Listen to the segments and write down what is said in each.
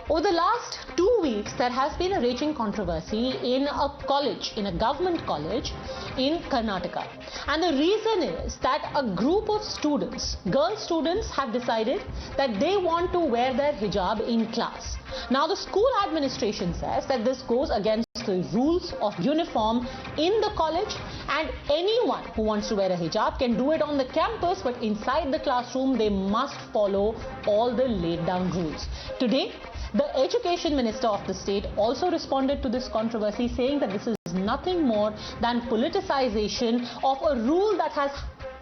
Over the last 2 weeks, there has been a raging controversy in a college, in a government college in Karnataka. And the reason is that a group of students, girl students, have decided that they want to wear their hijab in class. Now, the school administration says that this goes against the rules of uniform in the college, and anyone who wants to wear a hijab can do it on the campus, but inside the classroom they must follow all the laid down rules. Today, the Education Minister of the state also responded to this controversy, saying that this is nothing more than politicization of a rule that has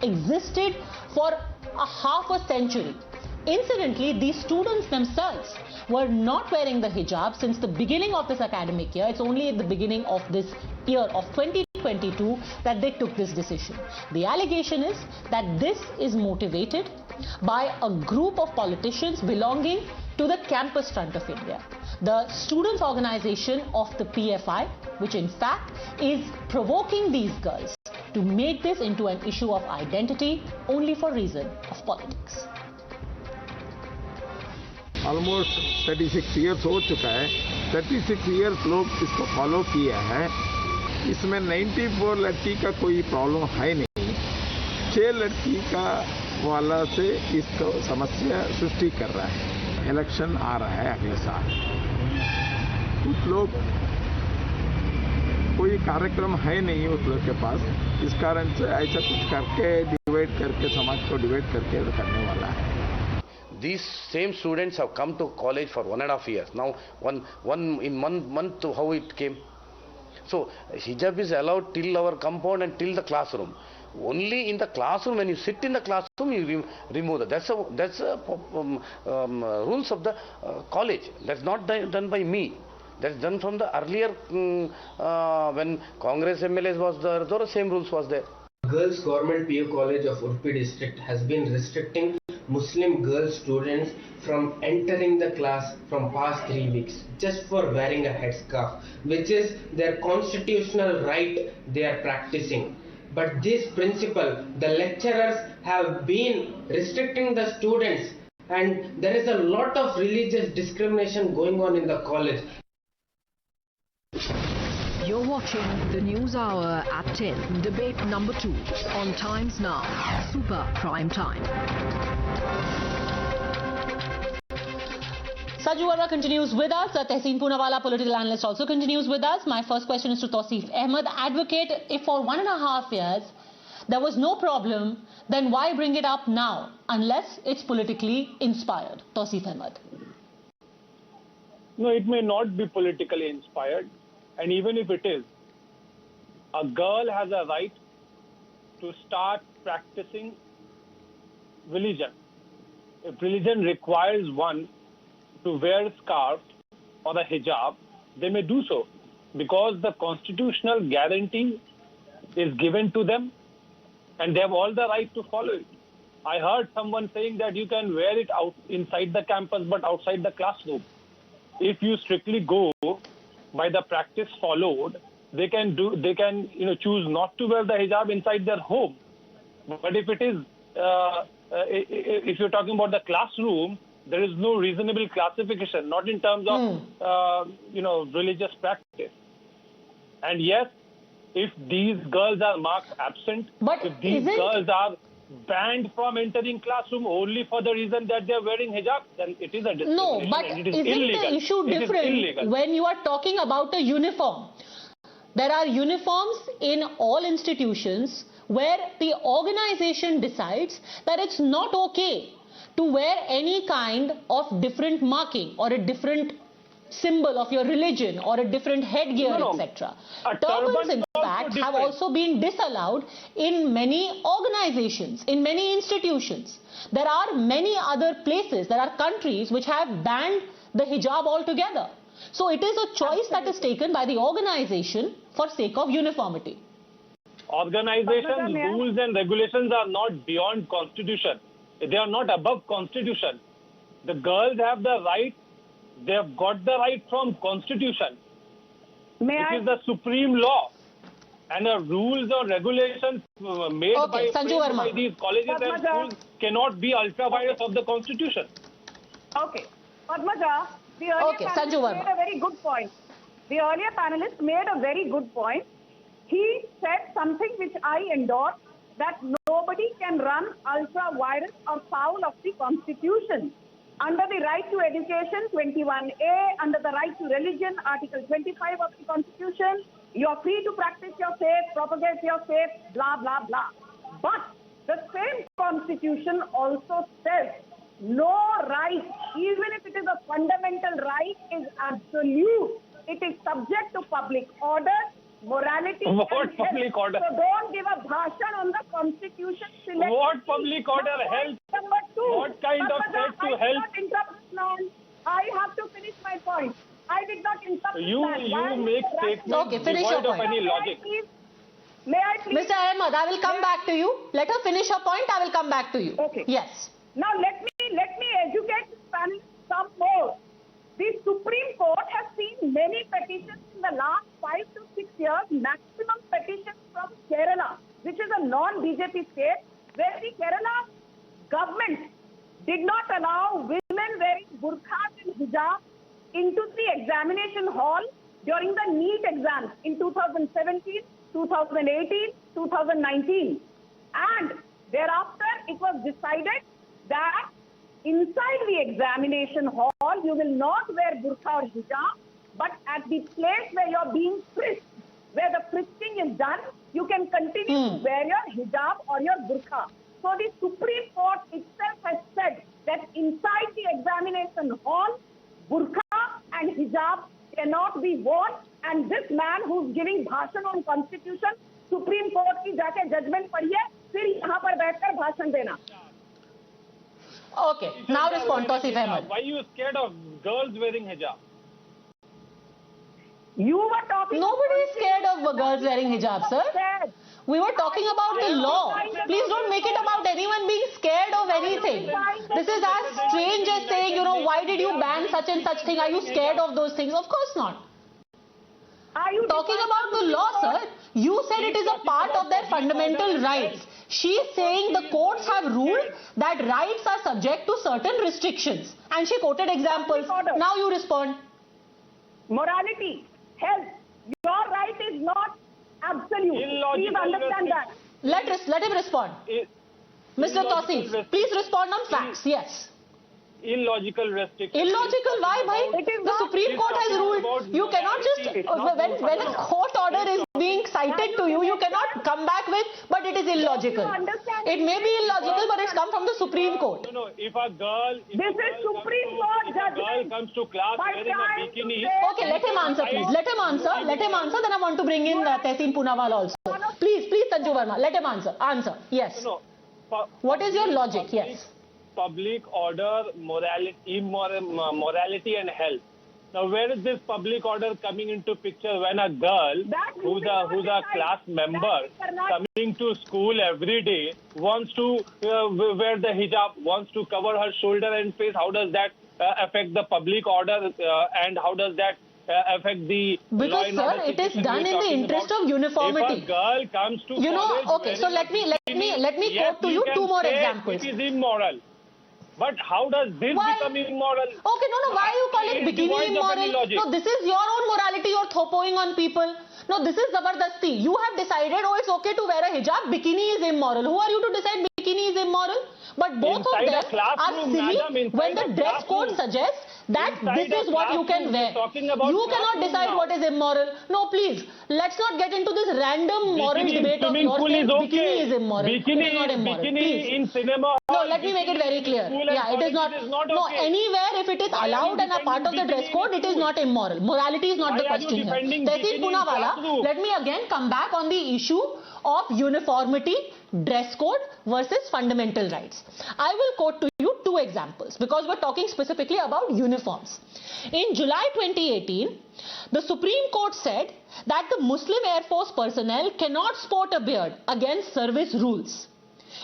existed for a half a century. Incidentally, these students themselves were not wearing the hijab since the beginning of this academic year. It's only at the beginning of this year of 2022 that they took this decision. The allegation is that this is motivated by a group of politicians belonging to the Campus Front of India, the students' organization of the PFI, which in fact is provoking these girls to make this into an issue of identity only for reason of politics. Almost 36 years हो चुका है। 36 years लोग इसको follow किया है। इसमें 94 लड़की का कोई प्रॉब्लम है नहीं। 6 लड़की का वाला से इसको समस्या सृष्टि कर रहा है। इलेक्शन आ रहा है अगले साल। कुछ लोग कोई कार्यक्रम है नहीं उस लोग के पास, इस कारण से ऐसा कुछ करके डिवाइड करके समाज को डिवाइड करके करने वाला है। These same students have come to college for 1.5 years. Now, in one month, how it came? So, hijab is allowed till our compound and till the classroom. Only in the classroom, when you sit in the classroom, you remove that. That's rules of the college. That's not done by me. That's done from the earlier, when Congress MLAs was there, the same rules was there. Girls Government PU College of Udupi district has been restricting Muslim girl students from entering the class from past 3 weeks just for wearing a headscarf, which is their constitutional right they are practicing. But this principle, the lecturers have been restricting the students, and there is a lot of religious discrimination going on in the college. You're watching the News Hour at 10, debate number 2 on Times Now, Super Prime Time. Sanju Verma continues with us. Tehseen Poonawala, political analyst, also continues with us. My first question is to Tausif Ahmed. Advocate, if for 1.5 years there was no problem, then why bring it up now unless it's politically inspired? Tausif Ahmed. No, it may not be politically inspired. And even if it is, a girl has a right to start practicing religion. If religion requires one to wear a scarf or a hijab, they may do so, because the constitutional guarantee is given to them and they have all the right to follow it. I heard someone saying that you can wear it out inside the campus but outside the classroom. If you strictly go by the practice followed, they can choose not to wear the hijab inside their home. But if it is, if you're talking about the classroom, there is no reasonable classification, not in terms of religious practice. And yes, if these girls are marked absent, but if these girls are banned from entering classroom only for the reason that they are wearing hijab, then it is a discrimination. No, but and it is isn't illegal. the issue different when you are talking about a uniform? There are uniforms in all institutions where the organization decides that it's not okay to wear any kind of different marking or a different symbol of your religion or a different headgear, etc. Turbans, in fact, have also been disallowed in many organizations, in many institutions. There are many other places, there are countries which have banned the hijab altogether. So it is a choice that is taken by the organization for sake of uniformity. Organizations, rules and regulations are not beyond Constitution. They are not above Constitution. The girls have the right. They have got the right from Constitution, which is the supreme law, and the rules or regulations made by these colleges and schools cannot be ultra-virus of the Constitution. Okay. Padmaja, The earlier Okay, panelist Sanju Verma. made a very good point. The earlier panelist made a very good point. He said something which I endorse, that nobody can run ultra-virus or foul of the Constitution. Under the right to education, 21A, under the right to religion, Article 25 of the Constitution, you are free to practice your faith, propagate your faith, blah, blah, blah. But the same Constitution also says no right, even if it is a fundamental right, is absolute. It is subject to public order, morality, What and public health. order? So don't give a bhashan on the Constitution. What public order? Health? Number two. What kind of threat to I health? did not interrupt now. I have to finish my point. I did not interrupt. You make statements Okay, finish your devoid of point. any logic. May I please? Mr. Ahmed, I will come back to you. Let her finish her point. I will come back to you. Okay. Yes. Now let me educate this panel some more. The Supreme Court has seen many petitions in the last 5 to 6 years, maximum petitions from Kerala, which is a non-BJP state, where the Kerala government did not allow women wearing burqas and hijab into the examination hall during the NEET exams in 2017, 2018, 2019. And thereafter, it was decided that inside the examination hall, you will not wear burqa or hijab, but at the place where you're being frisked, where the frisking is done, you can continue to wear your hijab or your burqa. So the Supreme Court itself has said that inside the examination hall, burqa and hijab cannot be worn, and this man who's giving bhashan on Constitution, Supreme Court की जाके judgment पढ़िए, फिर यहाँ पर बैठकर भाषण देना. Okay. Now respond, Tausif Ahmed. Why are you scared of girls wearing hijab? You were talking. Nobody is scared of girls wearing hijab, sir. We were talking about the law. Please don't make it about anyone being scared of anything. This is as strange as saying, why did you ban such and such thing? Are you scared of those things? Of course not. Are you Talking about the law, sir, you said it is a part of their fundamental rights. She is saying the courts have ruled that rights are subject to certain restrictions. And she quoted examples. Now you respond. Morality, health, your right is not absolute. Please understand that. Let him respond. Mr. Tausif, please respond on facts. Yes. Illogical restrictions. Illogical? Why, bhai? The Supreme Court has ruled you cannot just, when a court order is being cited to you, you cannot come back with, but it is illogical. It may be illogical, but it's come from the Supreme Court. No, if a girl, This is Supreme Court judgment. comes to class wearing a bikini, Okay, let him answer, please. Let him answer. Then I want to bring in Tehseen Poonawal also. Please, Sanju Verma, let him answer. Answer. Yes. What is your logic? Yes. Public order, morality and health. Now, where is this public order coming into picture when a girl who's a class member coming to school every day wants to wear the hijab, wants to cover her shoulder and face? How does that affect the public order and how does that affect the law Because, and sir, order it is situation done we're in the talking interest about? of uniformity. If a girl comes to college okay, so let me yes, quote to you two more say examples. It is immoral. But how does this become immoral? Okay, no, why are you calling bikini immoral? No, this is your own morality you're thopoing on people. No, this is zabardasti. You have decided, it's okay to wear a hijab, bikini is immoral. Who are you to decide bikini is immoral? But both Inside of them are silly when the dress code suggests that this is what you can wear. You cannot decide what is immoral. No, please, let's not get into this random moral debate of yours saying bikini is immoral. It is not immoral. Please. In cinema. No, let me make it very clear. Yeah, it is not. No, anywhere if it is allowed and a part of the dress code, it is not immoral. Morality is not the question here. Tehseen Poonawala, let me again come back on the issue of uniformity, dress code versus fundamental rights. I will quote to you two examples because we're talking specifically about uniforms. In July 2018, the Supreme Court said that the Muslim Air Force personnel cannot sport a beard against service rules.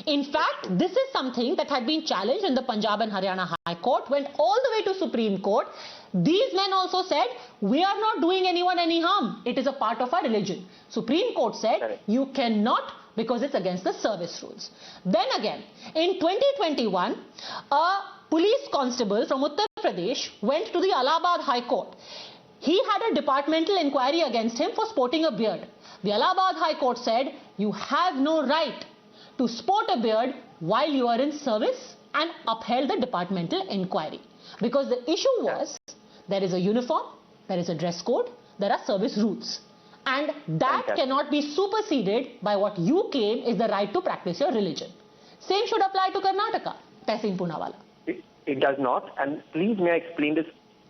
In fact, this is something that had been challenged in the Punjab and Haryana High Court, went all the way to Supreme Court. These men also said, we are not doing anyone any harm. It is a part of our religion. Supreme Court said, you cannot because it's against the service rules. Then again, in 2021, a police constable from Uttar Pradesh went to the Allahabad High Court. He had a departmental inquiry against him for sporting a beard. The Allahabad High Court said, you have no right to sport a beard while you are in service, and upheld the departmental inquiry. Because the issue was, there is a uniform, there is a dress code, there are service rules. And that cannot be superseded by what you claim is the right to practice your religion. Same should apply to Karnataka. Tehseen Poonawalla. It does not. And please may I explain this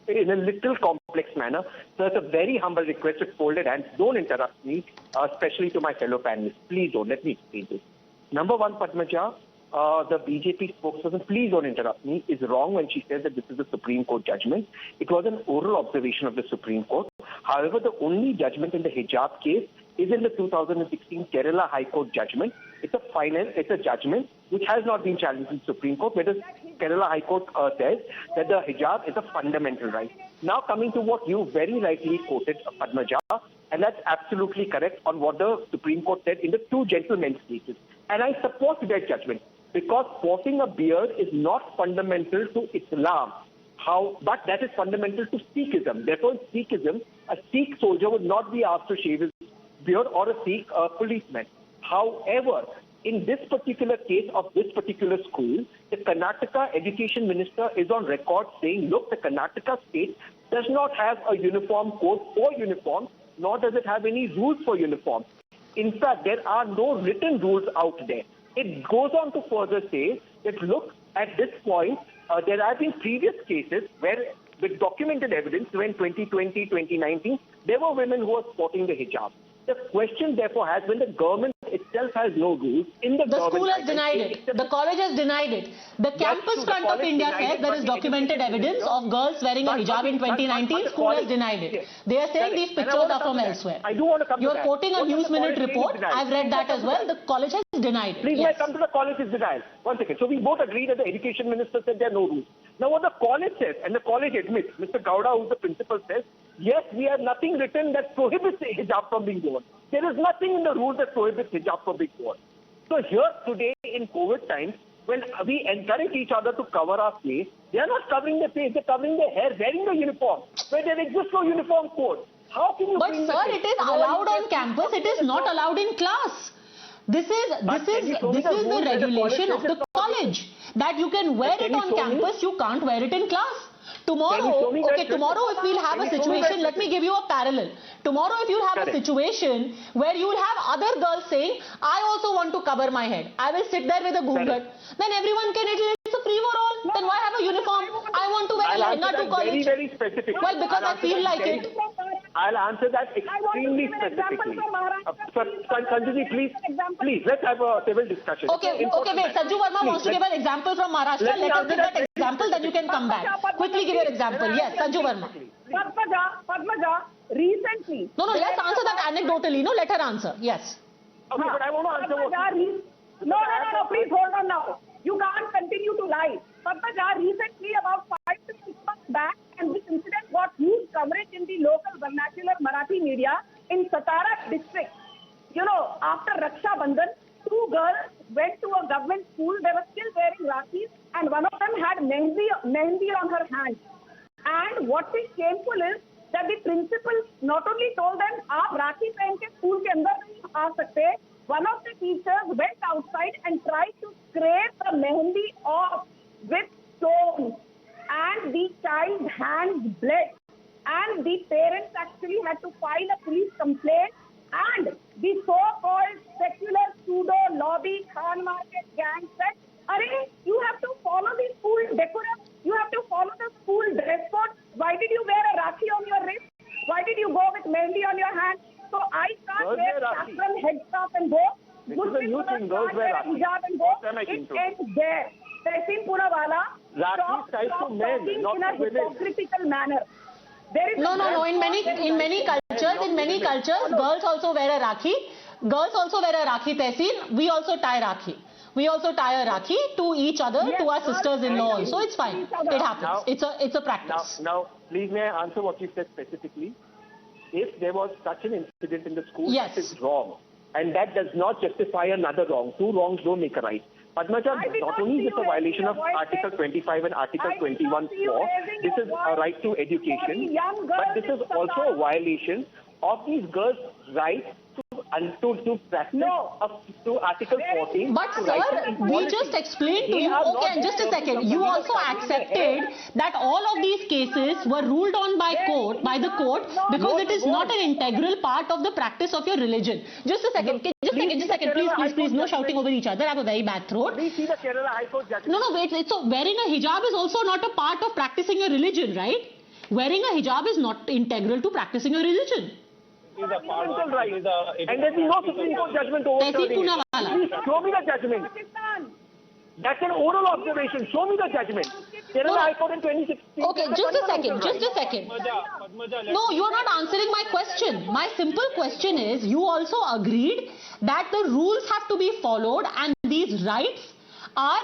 in a little complex manner. So it's a very humble request with folded hands. Don't interrupt me, especially to my fellow panelists. Please don't. Let me explain this. Number one, Padmaja, the BJP spokesperson, please don't interrupt me, is wrong when she says that this is a Supreme Court judgment. It was an oral observation of the Supreme Court. However, the only judgment in the hijab case is in the 2016 Kerala High Court judgment. It's a judgment which has not been challenged in the Supreme Court, where the Kerala High Court says that the hijab is a fundamental right. Now coming to what you very rightly quoted, Padmaja, and that's absolutely correct on what the Supreme Court said in the two gentlemen's cases. And I support their judgment, because sporting a beard is not fundamental to Islam. But that is fundamental to Sikhism. Therefore, in Sikhism, a Sikh soldier would not be asked to shave his beard, or a Sikh policeman. However, in this particular case of this particular school, the Karnataka Education Minister is on record saying, look, the Karnataka state does not have a uniform code for uniforms, nor does it have any rules for uniforms. In fact, there are no written rules out there. It goes on to further say that, look, at this point, there have been previous cases where, with documented evidence, when 2020, 2019, there were women who were sporting the hijab. The question, therefore, has, when the government itself has no rules, the school has denied it. The college has denied it. The Campus Front of India says there is documented evidence of girls wearing a hijab in 2019. School has denied it. They are saying these pictures are from elsewhere. I do want to come to that. You're quoting a News Minute report. I've read that as well. The college has denied it. Please, may I come to the college's denial? One second. So we both agree that the Education Minister said there are no rules. Now what the college says, and the college admits, Mr. Gowda, who's the principal, says, yes, we have nothing written that prohibits hijab from being worn. There is nothing in the rules that prohibits hijab from being worn. So here today in COVID times, when we encourage each other to cover our face, they are not covering their face, they're covering their hair, wearing the uniform, where there exists no uniform code. How can you But sir, it is allowed on campus, it is not allowed in class. This is the regulation of the college, that you can wear it on campus, you can't wear it in class. Tomorrow, if we'll have a situation, let me give you a parallel. Tomorrow, if you'll have a situation where you'll have other girls saying, I also want to cover my head, I will sit there with a gungat, then everyone can, it's a free for all. Then why have a uniform? I want to wear a lehenga to college. Very specific. Well, because I feel like it. I'll answer that extremely specifically. Sanju, please, let's have a civil discussion. Okay, wait. Sanju Verma wants to give an example from Maharashtra. Let us give that example, then you can come back. Quickly give your example. Yes, Sanju Verma. Padmaja, recently. No, let's answer that anecdotally. No, let her answer. Yes. Okay, but I want to answer what... No, please hold on now. You can't continue to lie. Padmaja, recently, about 5 to 6 months back, and this incident got huge coverage in the local vernacular Marathi media in Satara district. You know, after Raksha Bandhan, 2 girls went to a government school. They were still wearing rakis, and one of them had mehndi on her hand. And what is shameful is that the principal not only told them, "Aap rakhi pehen ke school ke andar nahi aa sakte." One of the teachers went outside and tried to scrape the mehndi off with stones, and the child's hands bled. And the parents actually had to file a police complaint. And the so-called secular pseudo-lobby Khan Market gang said, "Arey, you have to follow the school decorum. You have to follow the school dress code. Why did you wear a rakhi on your wrist? Why did you go with mehndi on your hand?" So I can't wear saffron headscarf and go. Muslims can't wear hijab and go. It ends there. Tehseen Poonawalla, stop talking in a hypocritical manner. No. In many cultures, girls also wear a rakhi. Tehseen. We also tie rakhi. We also tie a rakhi to each other, to our sisters-in-law also. It's fine. It happens. It's a practice. Now, please may I answer what you said specifically? If there was such an incident in the school, yes, that is wrong. And that does not justify another wrong. 2 wrongs don't make a right. Padmaja, I did not not only see is this a you violation raising of your voice. Article 25 and Article I did 21 not see you law, raising this your is a voice right to education, for young but girls this is in also a Punjab. violation of these girls' right to practice No. up to Article 14. But to sir, right to we equality. just explained to They you, are not okay, just a disturbing second, the you public also covering their accepted hair. that all of these cases were ruled on by the court because it is not an integral part of the practice of your religion. Just a second, please, no shouting over each other, I have a very bad throat. Please see the Kerala High Court judgment. No, wait, so wearing a hijab is also not a part of practicing your religion, right? Wearing a hijab is not integral to practicing your religion. It is a part of Right. And there's been no Supreme Court judgment overturning it. Please show me the judgment. Pakistan. That's an oral observation. Show me the judgment. Kerala High Court in 2016. Okay, just a second. Padmaja, No, you are not answering my question. My simple question is, you also agreed that the rules have to be followed and these rights are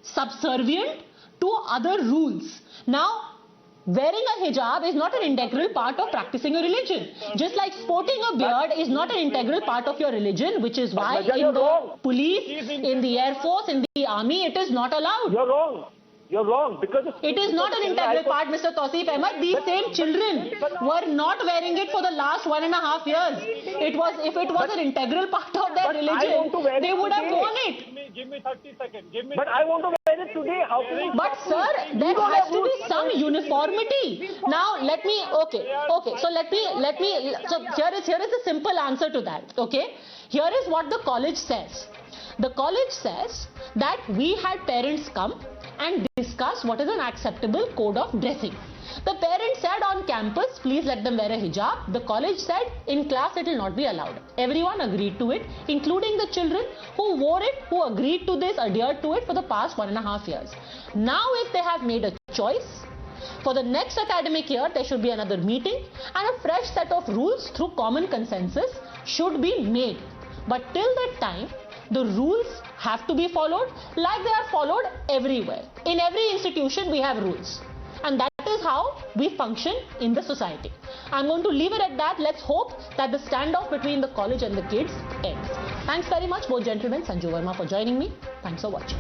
subservient to other rules. Now, wearing a hijab is not an integral part of practicing a religion. Just like sporting a beard is not an integral part of your religion, which is why Padmaja, in you're the wrong. police, in the air force, in the army, it is not allowed. You're wrong. You're wrong because It is not an integral part, Mr. Tausif Ahmed. These same children were not wearing it for the last 1.5 years. If it was an integral part of their But I want religion, to wear they it would have today. worn it. give me 30 seconds. But I want to wear it today. How can I? But sir, there has to be some uniformity. Now let me, so here is the simple answer to that, okay? Here is what the college says. The college says that we had parents come and discuss what is an acceptable code of dressing. The parents said on campus, please let them wear a hijab. The college said in class it will not be allowed. Everyone agreed to it, including the children who wore it, who agreed to this, adhered to it for the past 1.5 years. Now if they have made a choice, for the next academic year there should be another meeting and a fresh set of rules through common consensus should be made. But till that time, the rules have to be followed like they are followed everywhere. In every institution we have rules. And that is how we function in the society. I'm going to leave it at that. Let's hope that the standoff between the college and the kids ends. Thanks very much, both gentlemen. Sanju Verma for joining me. Thanks for watching.